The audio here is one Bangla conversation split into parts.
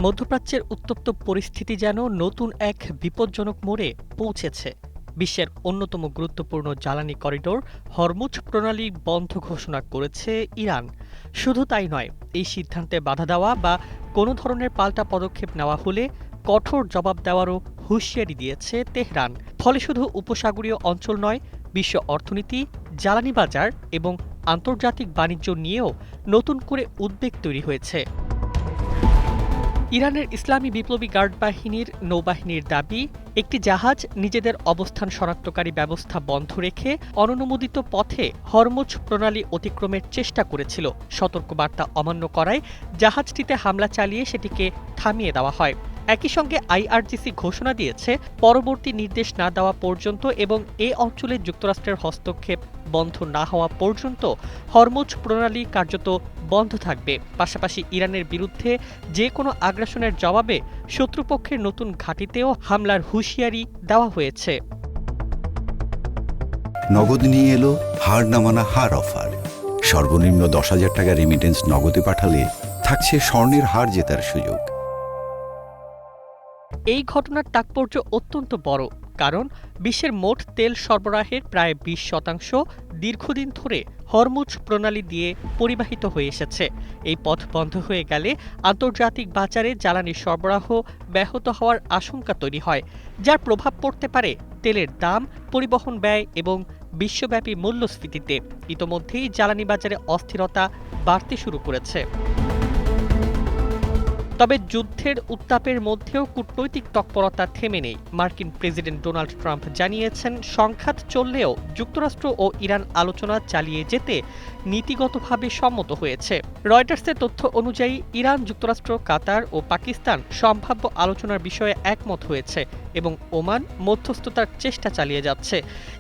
মধ্যপ্রাচ্যের উত্তপ্ত পরিস্থিতি যেন নতুন এক বিপজ্জনক মোড়ে পৌঁছেছে। বিশ্বের অন্যতম গুরুত্বপূর্ণ জ্বালানি করিডোর হরমুজ প্রণালী বন্ধ ঘোষণা করেছে ইরান। শুধু তাই নয়, এই সিদ্ধান্তে বাধা দেওয়া বা কোনো ধরনের পাল্টা পদক্ষেপ নেওয়া হলে কঠোর জবাব দেওয়ারও হুঁশিয়ারি দিয়েছে তেহরান। ফলে শুধু উপসাগরীয় অঞ্চল নয়, বিশ্ব অর্থনীতি, জ্বালানি বাজার এবং আন্তর্জাতিক বাণিজ্য নিয়েও নতুন করে উদ্বেগ তৈরি হয়েছে। ইরানের ইসলামী বিপ্লবী গার্ড বাহিনীর নৌবাহিনীর দাবি, একটি জাহাজ নিজেদের অবস্থান শনাক্তকারী ব্যবস্থা বন্ধ রেখে অননুমোদিত পথে হরমুজ প্রণালী অতিক্রমের চেষ্টা করেছিল। সতর্কবার্তা অমান্য করায় জাহাজটিতে হামলা চালিয়ে সেটিকে থামিয়ে দেওয়া হয়। একই সঙ্গে আইআরজিসি ঘোষণা দিয়েছে, পরবর্তী নির্দেশ না দেওয়া পর্যন্ত এবং এ অঞ্চলে যুক্তরাষ্ট্রের হস্তক্ষেপ বন্ধ না হওয়া পর্যন্ত হরমুজ প্রণালী কার্যত বন্ধ থাকবে। পাশাপাশি ইরানের বিরুদ্ধে যে কোনো আগ্রাসনের জবাবে শত্রুপক্ষের নতুন ঘাঁটিতেও হামলার হুঁশিয়ারি দেওয়া হয়েছে। নগদ নিয়ে এলো হার না মানা হার অফার। সর্বনিম্ন 10,000 টাকা রেমিটেন্স নগদে পাঠালে থাকছে স্বর্ণের হার জেতার সুযোগ। এই ঘটনার তাৎপর্য অত্যন্ত বড়, কারণ বিশ্বের মোট তেল সরবরাহের প্রায় 20% দীর্ঘদিন ধরে হরমুজ প্রণালী দিয়ে পরিবাহিত হয়ে এসেছে। এই পথ বন্ধ হয়ে গেলে আন্তর্জাতিক বাজারে জ্বালানি সরবরাহ ব্যাহত হওয়ার আশঙ্কা তৈরি হয়, যার প্রভাব পড়তে পারে তেলের দাম, পরিবহন ব্যয় এবং বিশ্বব্যাপী মূল্যস্ফীতিতে। ইতোমধ্যেই জ্বালানি বাজারে অস্থিরতা বাড়তে শুরু করেছে। তবে যুদ্ধের উত্তাপের মধ্যেও কূটনৈতিক তৎপরতা থেমে নেই। মার্কিন প্রেসিডেন্ট ডোনাল্ড ট্রাম্প জানিয়েছেন, সংঘাত চললেও যুক্তরাষ্ট্র ও ইরান আলোচনা চালিয়ে যেতে নীতিগতভাবে সম্মত হয়েছে। রয়টার্সের তথ্য অনুযায়ী ইরান, যুক্তরাষ্ট্র, কাতার ও পাকিস্তান সম্ভাব্য আলোচনার বিষয়ে একমত হয়েছে এবং ওমান মধ্যস্থতার চেষ্টা চালিয়ে যাচ্ছে।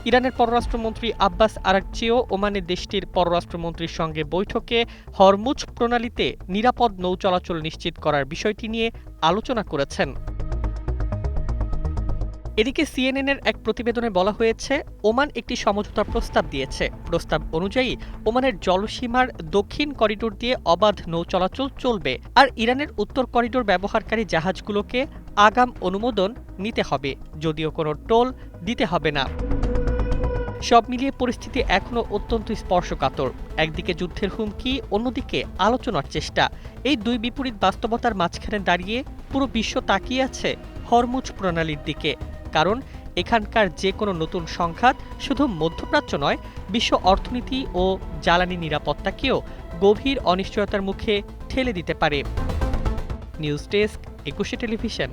ইরানের পররাষ্ট্রমন্ত্রী আব্বাস আরাগচিও ওমানে দেশটির পররাষ্ট্রমন্ত্রীর সঙ্গে বৈঠকে হরমুজ প্রণালীতে নিরাপদ নৌ চলাচল নিশ্চিত করার বিষয়টি নিয়ে আলোচনা করেছেন। এদিকে সিএনএনের এক প্রতিবেদনে বলা হয়েছে, ওমান একটি সমঝোতার প্রস্তাব দিয়েছে। প্রস্তাব অনুযায়ী ওমানের জলসীমার দক্ষিণ করিডোর দিয়ে অবাধ নৌ চলাচল চলবে, আর ইরানের উত্তর করিডোর ব্যবহারকারী জাহাজগুলোকে আগাম অনুমোদন নিতে হবে, যদিও কোনো টোল দিতে হবে না। সব মিলিয়ে পরিস্থিতি এখনও অত্যন্ত স্পর্শকাতর। একদিকে যুদ্ধের হুমকি, অন্যদিকে আলোচনার চেষ্টা। এই দুই বিপরীত বাস্তবতার মাঝখানে দাঁড়িয়ে পুরো বিশ্ব তাকিয়ে আছে হরমুজ প্রণালীর দিকে, কারণ এখানকার যে কোনো নতুন সংঘাত শুধু মধ্যপ্রাচ্য নয়, বিশ্ব অর্থনীতি ও জ্বালানি নিরাপত্তাকেও গভীর অনিশ্চয়তার মুখে ঠেলে দিতে পারে। News desk, 21 television.